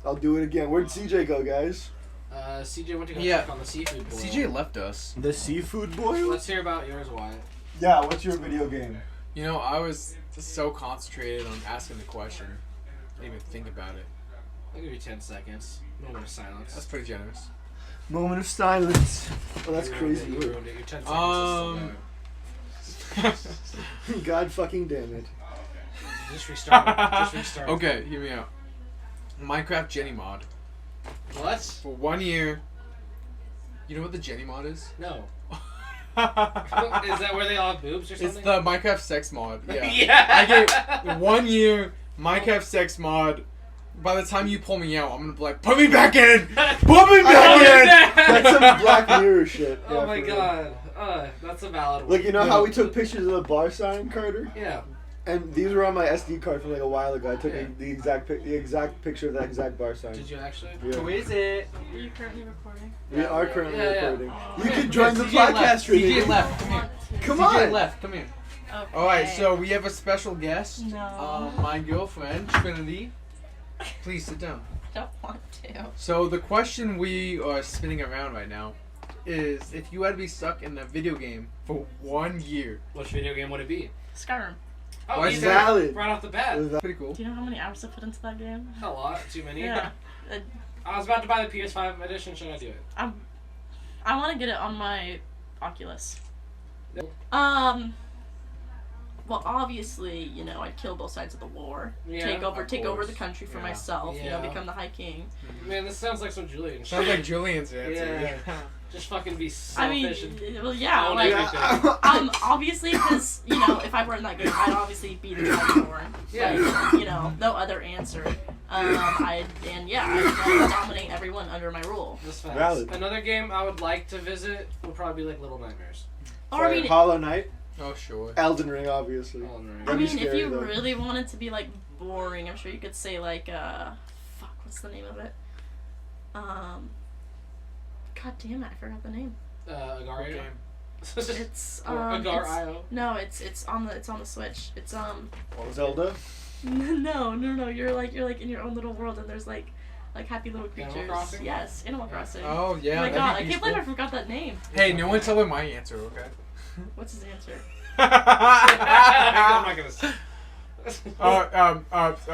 I'll do it again. Where'd CJ go, guys? CJ went to go Yeah. check on the seafood boil. CJ left us. The seafood boil? Let's hear about yours, Wyatt. Yeah, what's your video game? You know, I was just so concentrated on asking the question, I didn't even think about it. I'll give you 10 seconds. Moment of silence. That's pretty generous. Moment of silence. Oh, that's You ruined crazy. it, you ruined it. Your 10 seconds is still going. God fucking damn it. Just restart. Just restart. Okay, hear me out. Minecraft Jenny mod. What? For 1 year. You know what the Jenny mod is? No. Is that where they all have boobs or It's something? the Minecraft sex mod. Yeah. Yeah. I get 1 year Minecraft sex mod. By the time you pull me out, I'm gonna be like, put me back in! Put me back in! That's some Black Mirror shit. Oh Yeah, my for real. god. That's a valid one. Like, you know how we took pictures of the bar sign, Carter? Yeah. And these were on my SD card from like a while ago. I took Yeah. the exact picture of that exact bar sign. Did you actually? Yeah. Who is it? Are you currently recording? We are currently Yeah, yeah. recording. Oh. You can join the CJ podcast, left. Renee. CJ left. Come here. Come CJ on. left. Come here. Okay. Alright, so we have a special guest. No. My girlfriend, Trinity. Please sit down. I don't want to. So the question we are spinning around right now is if you had to be stuck in a video game for 1 year. Which video game would it be? Skyrim. Oh, Why easy. is valid? Right off the bat. Pretty cool. Do you know how many hours I put into that game? A lot. Too many. Yeah. I was about to buy the PS5 edition. Should I do it? I want to get it on my Oculus. Nope. Well, obviously, you know, I'd kill both sides of the war. Yeah, take over of the course. country for Yeah. myself. You know, Yeah. become the High King. Man, this sounds like some Julian shit. Sounds like Julian's answer. Yeah. Just fucking be I mean, selfish and well, yeah, own like, everything. obviously, because, you know, if I were in that game, I'd obviously be the Dragonborn. Yeah. Like, you know, no other answer. I'd dominate everyone under my rule. That's facts. Valid. Another game I would like to visit would probably be like Little Nightmares. Or, I mean, Hollow Knight, Oh, sure. Elden Ring, obviously. Oh, no. I That'd be mean, if scary, you though. really wanted to be, like, boring, I'm sure you could say, like, fuck, what's the name of it? God damn it, I forgot the name. Agario? Game. It's, Or Agar.io? no, it's on the Switch. It's, Zelda. no, you're like in your own little world, and there's, like happy little Animal creatures. Crossing? Yes, Animal Crossing. Oh, yeah. Oh my that'd god, be I can't believe I peaceful. forgot that name. Hey, no one tell him my answer, okay? What's his answer? I'm not gonna say.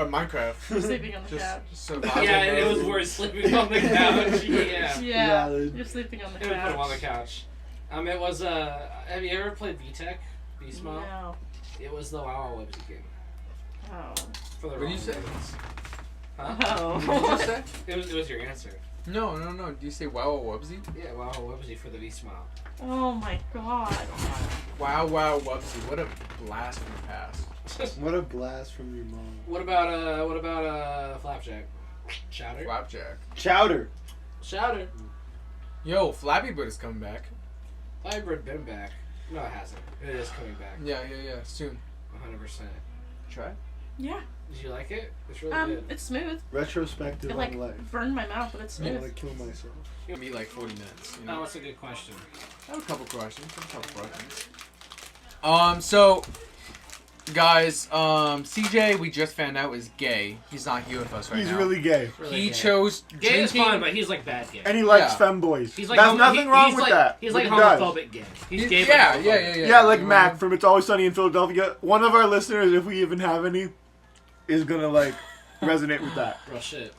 Minecraft. Sleeping on the Just couch. surviving Yeah, it mode. was worse sleeping on the couch. Yeah. Yeah, Valid. you're sleeping on the They would put him on the couch. couch. It was have you ever played VTech? Beast Mode? No. It was the WoW Websy game. Oh. For the What did you wrong say? reasons. Huh? What did you Oh. say? It was your answer. No. Do you say wow Wubsy? Yeah, WoW Websy for the V Smile. Oh my god. Wow Wubsy. What a blast from the past. What a blast from your mom. What about Flapjack? Chowder? Flapjack. Chowder. Chowder. Yo, Flappy Bird is coming back. Hybrid been back. No, it hasn't. It is coming back. Yeah. Soon. 100%. Try. Yeah. Did you like it? It's really good. It's smooth. Retrospective It like on life. burned my mouth, but it's I want smooth. to kill myself. It'll be like 40 minutes. You know? Oh, that's a good question. I have a couple questions. So, guys, CJ, we just found out is gay. He's not here with us right He's now. really gay. Really He gay. chose Gay is drinking- fine, but he's like bad gay. And he likes Yeah. femboys. He's like There's nothing wrong with that. He's but like he does. homophobic gay. He's He- gay. yeah, but yeah, homophobic. yeah. Yeah, like You Mac know? from It's Always Sunny in Philadelphia. One of our listeners, if we even have any, is gonna like resonate with that. Real shit.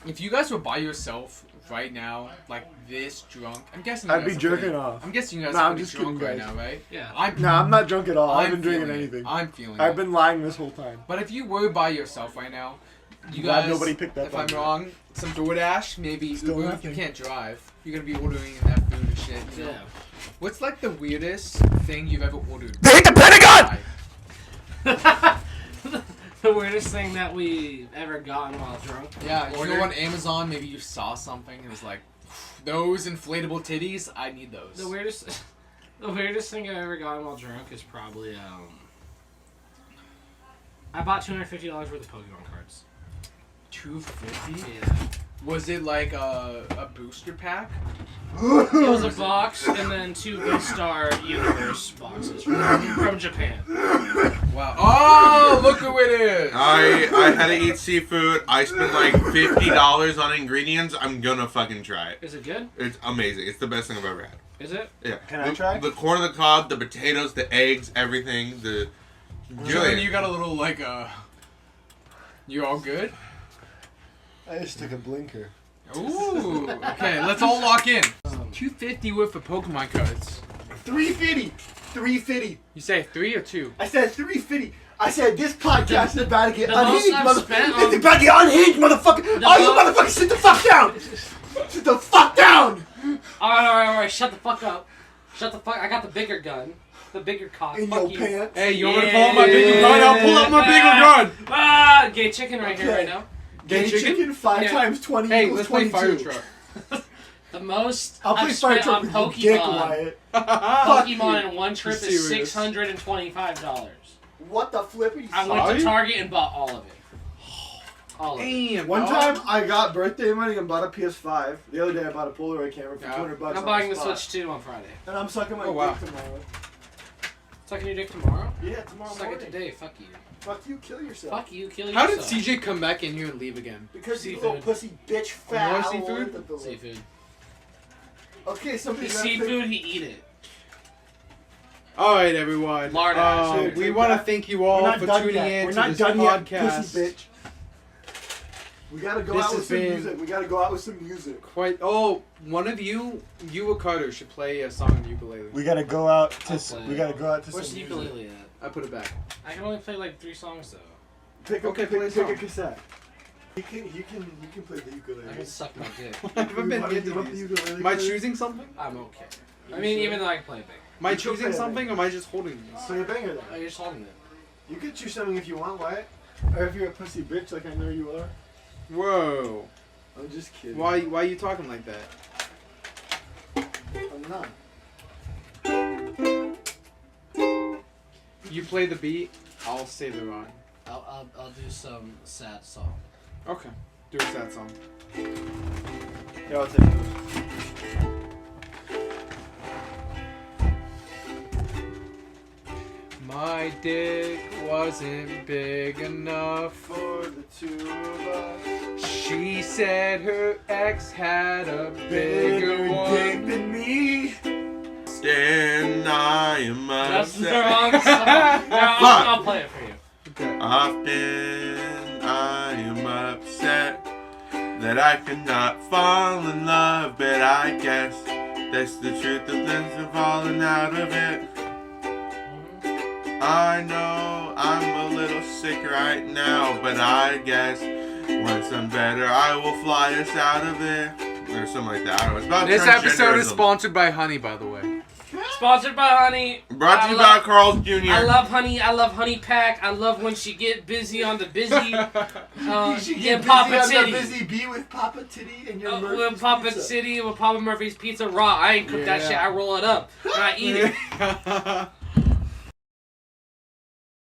If you guys were by yourself right now, like this drunk, I'm guessing you I'd guys be are jerking pretty- off. I'm guessing you guys Nah, are I'm pretty just kidding, drunk right guys. now, right? Yeah. No, I'm not drunk at all. I I'm haven't drinking feeling it. anything. I'm feeling I've it. been lying this whole time. But if you were by yourself right now, you Glad guys, nobody picked up if on I'm that. wrong, some DoorDash, maybe Still Uber. nothing. You can't drive. You're gonna be ordering that food and shit. You know? Yeah. What's like the weirdest thing you've ever ordered? They hit the Pentagon! The weirdest thing that we ever gotten while drunk. Yeah, you Ordered? go on Amazon, maybe you saw something and it was like, those inflatable titties, I need those. The weirdest thing I ever gotten while drunk is probably I bought $250 worth of Pokemon cards. $250? Yeah. Was it like a booster pack? It was a box and then 2 Good Star Universe boxes from Japan. Wow. Oh, look who it is! I had to eat seafood. I spent like $50 on ingredients. I'm gonna fucking try it. Is it good? It's amazing. It's the best thing I've ever had. Is it? Yeah. Can I try? The corn on the cob, the potatoes, the eggs, everything. Julian, you got a little like you all good? I just took a blinker. Ooh. Okay, let's all lock in. $250 worth of Pokemon cards. 350. 350. You say 3 or 2? I said 350. I said this podcast is about to get the most unhinged, I've spent motherfucker. on- It's about to get unhinged, motherfucker. All you most- motherfuckers, sit the fuck down. Sit the fuck down. Alright, shut the fuck up. Shut the fuck. I got the bigger gun. The bigger cock. In Fuck your you. pants. Hey, you want me to pull out my bigger gun? I'll pull out my bigger gun! Ah, gay chicken right here Okay. right now. Gay chicken 5 Yeah. times 20 Hey, equals let's play 22. Fire Truck. The most I'll play I've Fire spent Truck on with your dick, Pokemon. Wyatt. Fuck you. Pokemon in one trip You is serious? $625. What the flip are you I went Sorry? to Target and bought all of it. All of it. Damn, One dog. time I got birthday money and bought a PS5. The other day I bought a Polaroid camera for Yeah. $200. I'm on buying the spot. Switch 2 on Friday. And I'm sucking my Oh, wow. dick tomorrow. Sucking your dick tomorrow? Yeah, tomorrow Suck it morning. today. Fuck you. Fuck you, kill yourself. Fuck you. Kill How did yourself. CJ come back in here and leave again? Because you Seafood. little pussy bitch You fat. want I seafood? wanted the billet. Seafood. Okay, He somebody's gotta seafood, he eat it. Alright, everyone. Lard ass. Dude, we take want to that. thank you We're all not for done tuning yet. in We're to not this done yet, podcast. pussy bitch. We gotta go This out with has some been- music. We gotta go out with some music. One of you or Carter, should play a song on the ukulele. We gotta go out I'll play We it. gotta go out to Where's some the music. ukulele at? I put it back. I can only play like 3 songs though. Pick Okay, play a pick song. a cassette. You can play the ukulele. I can suck my dick. I haven't been Wanna into give up the these. ukulele, Am I Carter? choosing something? I'm okay. I mean, even though I can play a big. Am I You should choosing play a something, thing. or am I just holding these? Play a banger then. Oh, you're just holding it. You can choose something if you want, Wyatt. Or if you're a pussy bitch like I know you are. Whoa. I'm just kidding. Why are you talking like that? I'm not. You play the beat, I'll say the rhyme. I'll do some sad song. Okay. Do a sad song. Yeah, I'll take it. My dick wasn't big enough. For the two of us. She said her ex had a bigger dick one. than me. Then I am That's the upset. wrong song. No, I'll play it for you. Okay. Often I am upset that I cannot fall in love, but I guess that's the truth of this and falling out of it. I know I'm a little sick right now, but I guess once I'm better, I will fly us out of there. Or something like that. I don't know. It's about This episode is transgenderism. sponsored by Honey, by the way. Sponsored by Honey. Brought to I you love- by Carl's Jr. I love Honey. I love Honey Pack. I love when she get busy on the busy. You should Yeah, get Papa busy on Titty. the busy bee with Papa Titty and your Murphy's With Papa Pizza. City, with Papa Murphy's Pizza raw. I ain't cook that Yeah. shit. I roll it up and I eat it.